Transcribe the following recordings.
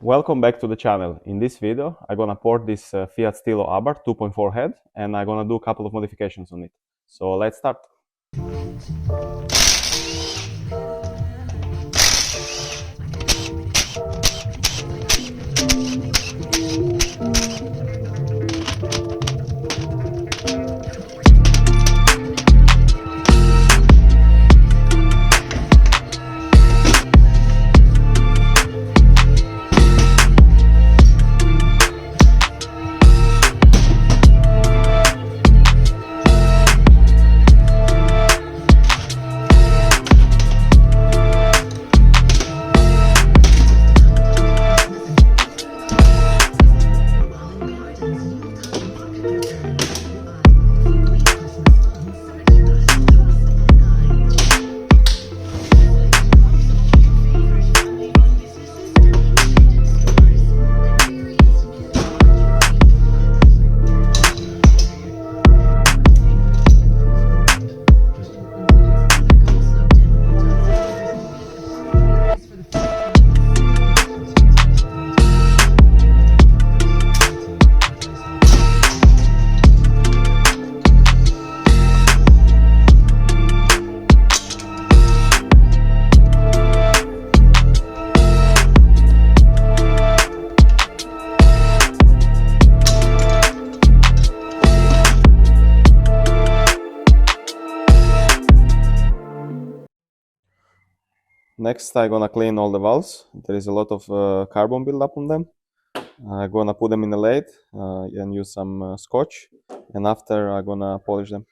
Welcome back to the channel. In this video, I'm gonna port this Fiat Stilo Abart 2.4 head, and I'm gonna do a couple of modifications on it. So let's start. Next, I'm gonna clean all the valves. There is a lot of carbon buildup on them. I'm gonna put them in a lathe and use some scotch, and after I'm gonna polish them.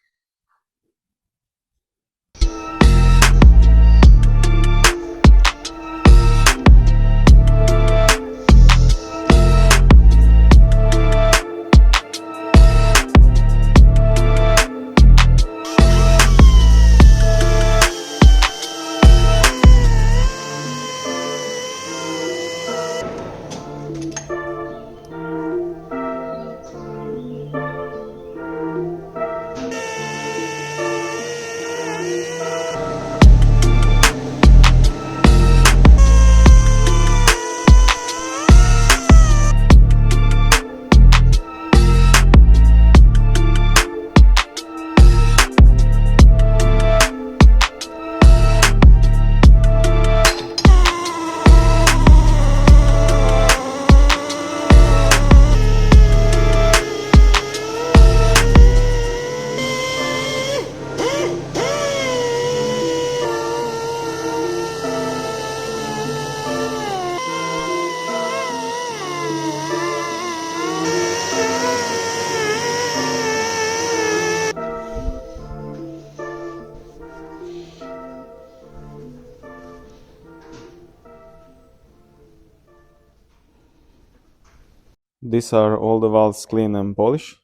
These are all the valves clean and polished.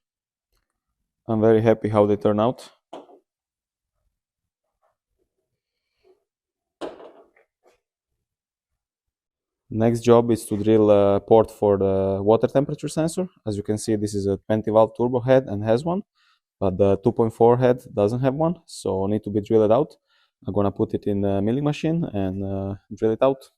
I'm very happy how they turn out. Next job is to drill a port for the water temperature sensor. As you can see, this is a 20 valve turbo head and has one, but the 2.4 head doesn't have one, so need to be drilled out. I'm gonna put it in a milling machine and drill it out.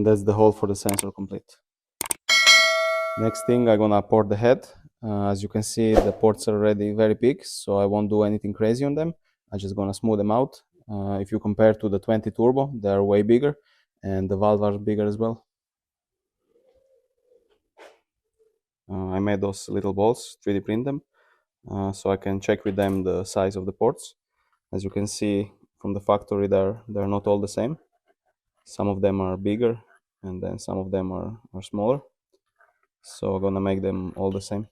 And that's the hole for the sensor complete. Next thing, I'm gonna port the head. As you can see, the ports are already very big, so I won't do anything crazy on them. I'm just gonna smooth them out. If you compare to the 20 turbo, they're way bigger, and the valves are bigger as well. I made those little balls, 3D print them, so I can check with them the size of the ports. As you can see from the factory, they're not all the same. Some of them are bigger, and then some of them are smaller. So I'm gonna make them all the same.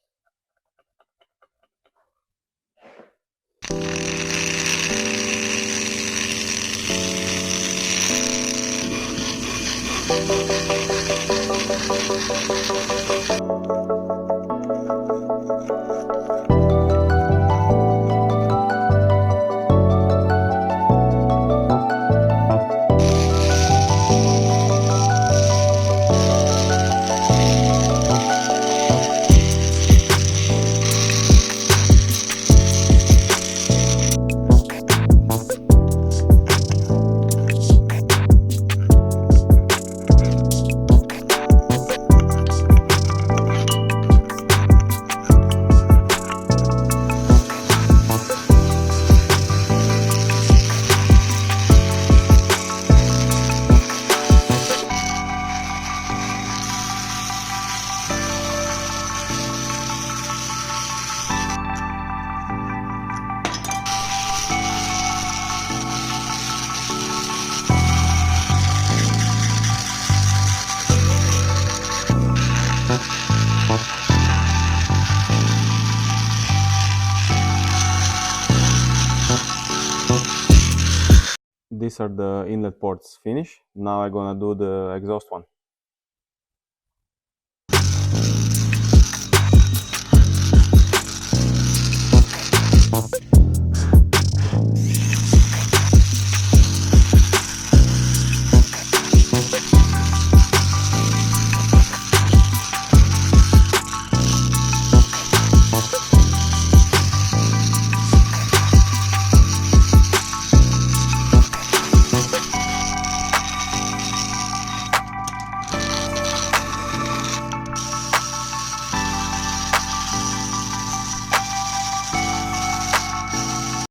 These are the inlet ports finished. Now I'm gonna do the exhaust one.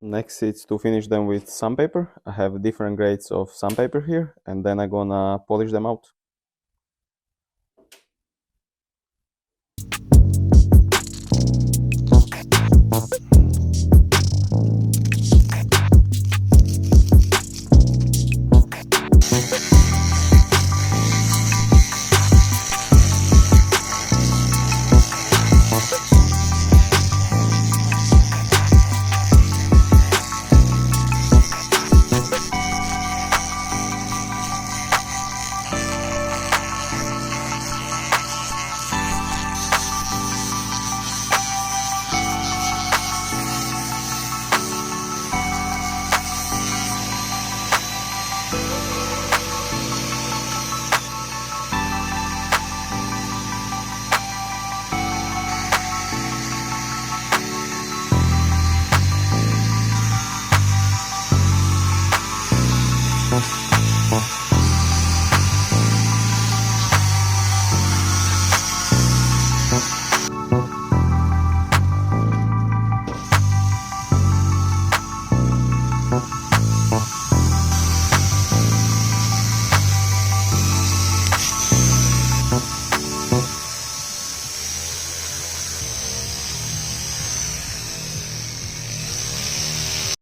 Next, it's to finish them with sandpaper. I have different grades of sandpaper here, and then I'm gonna polish them out.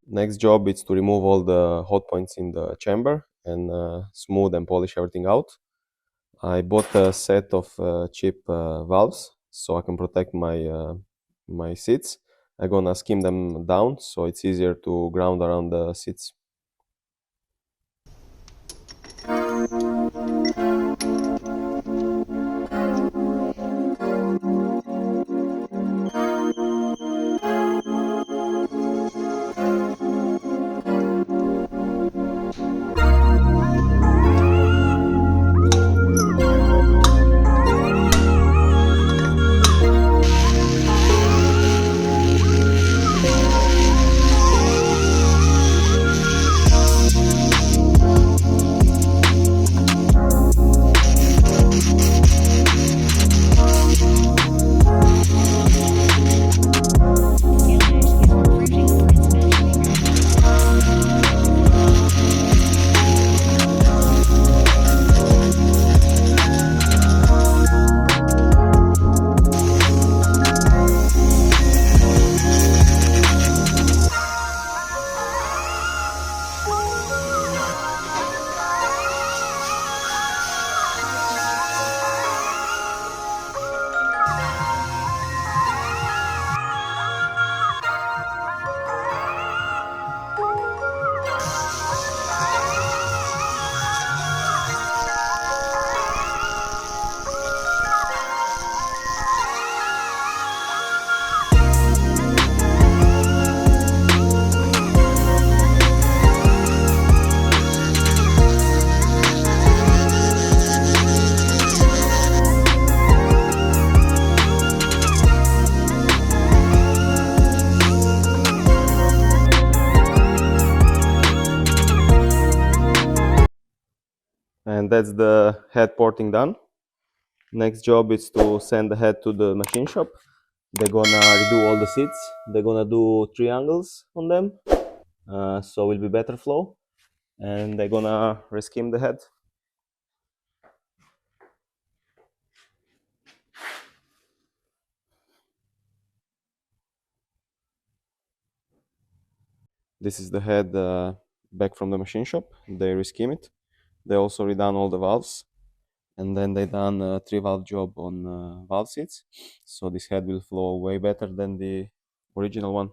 Next job is to remove all the hot points in the chamber and smooth and polish everything out. I bought a set of cheap valves so I can protect my seats. I'm gonna skim them down so it's easier to ground around the seats. And that's the head porting done. Next job is to send the head to the machine shop. They're gonna redo all the seats. They're gonna do triangles on them, so will be better flow. And they're gonna reskim the head. This is the head back from the machine shop. They reskim it. They also redone all the valves, and then they done a 3-valve job on valve seats. So this head will flow way better than the original one.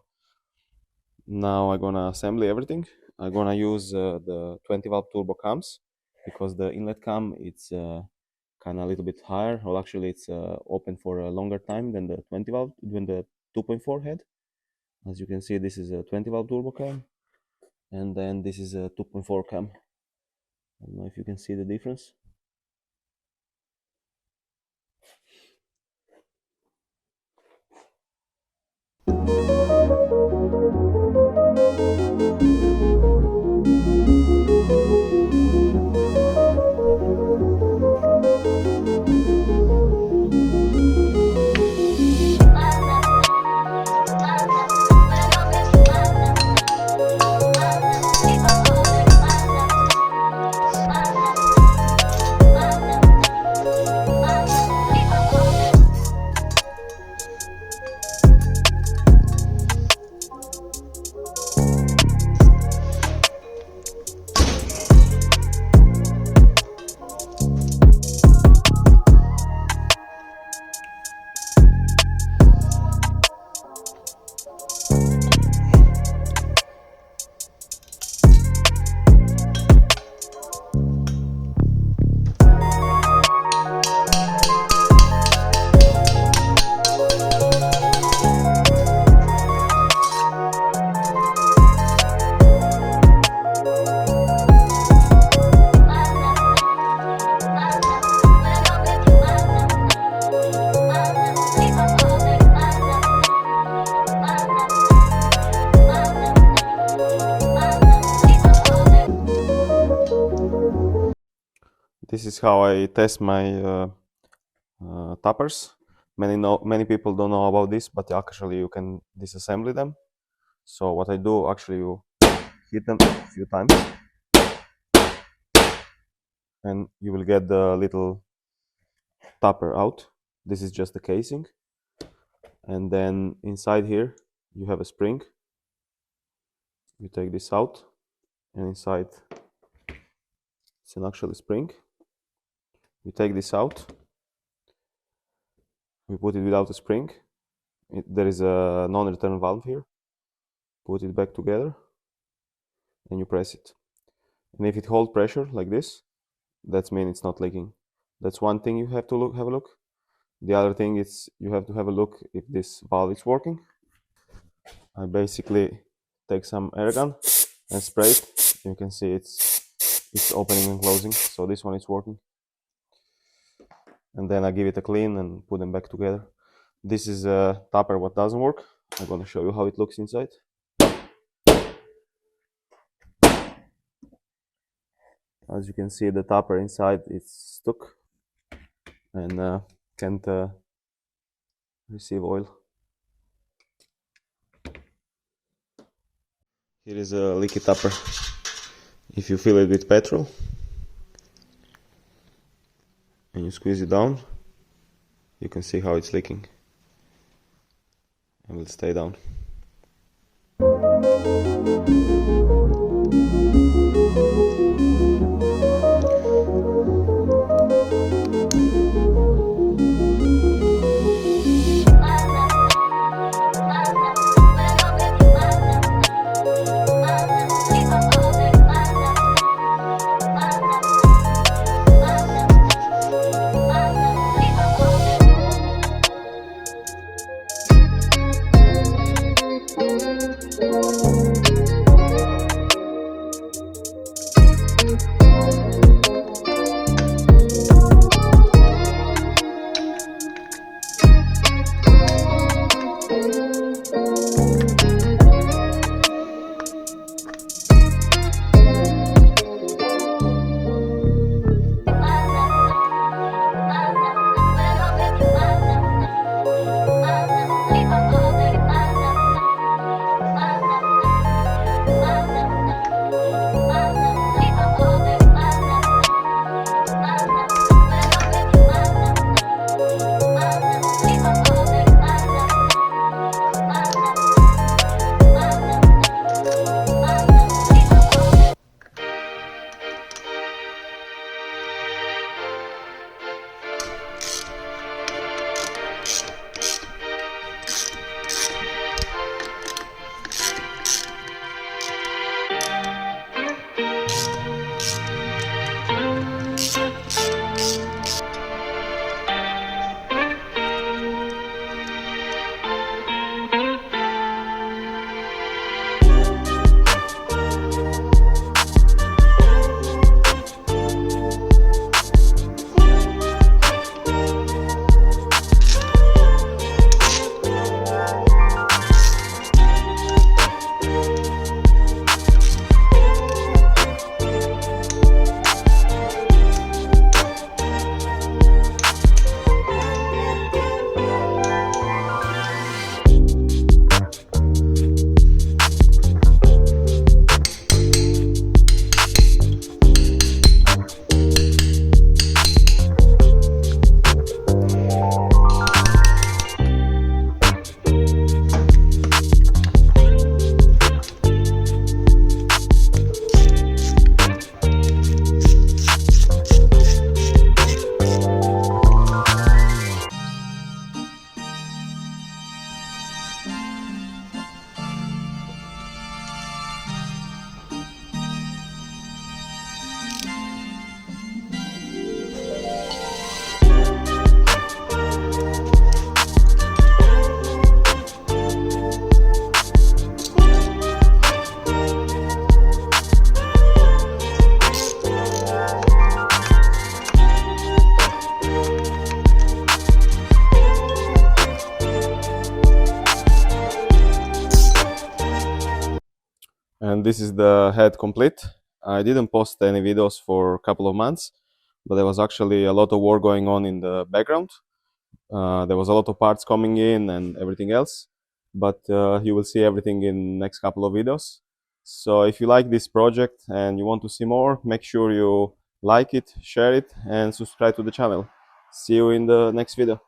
Now I'm gonna assemble everything. I'm gonna use the 20-valve turbo cams, because the inlet cam it's kind of a little bit higher. Well, actually it's open for a longer time than the 20-valve, than the 2.4 head. As you can see, this is a 20-valve turbo cam, and then this is a 2.4 cam. I don't know if you can see the difference. This is how I test my toppers. Many people don't know about this, but actually you can disassemble them. So what I do, actually you hit them a few times and you will get the little topper out. This is just the casing, and then inside here you have a spring. You take this out, and inside it's an actual spring. You take this out, we put it without a spring. There is a non-return valve here. Put it back together and you press it. And if it holds pressure like this, that means it's not leaking. That's one thing you have to have a look. The other thing is you have to have a look if this valve is working. I basically take some air gun and spray it. You can see it's opening and closing, so this one is working. And then I give it a clean and put them back together. This is a topper what doesn't work. I'm gonna show you how it looks inside. As you can see, the topper inside is stuck and can't receive oil. Here is a leaky topper. If you fill it with petrol and you squeeze it down, you can see how it's leaking, and will stay down. and this is the head complete. I didn't post any videos for a couple of months, but there was actually a lot of work going on in the background. There was a lot of parts coming in and everything else, but you will see everything in next couple of videos. So if you like this project and you want to see more, make sure you like it, share it, and subscribe to the channel. See you in the next video.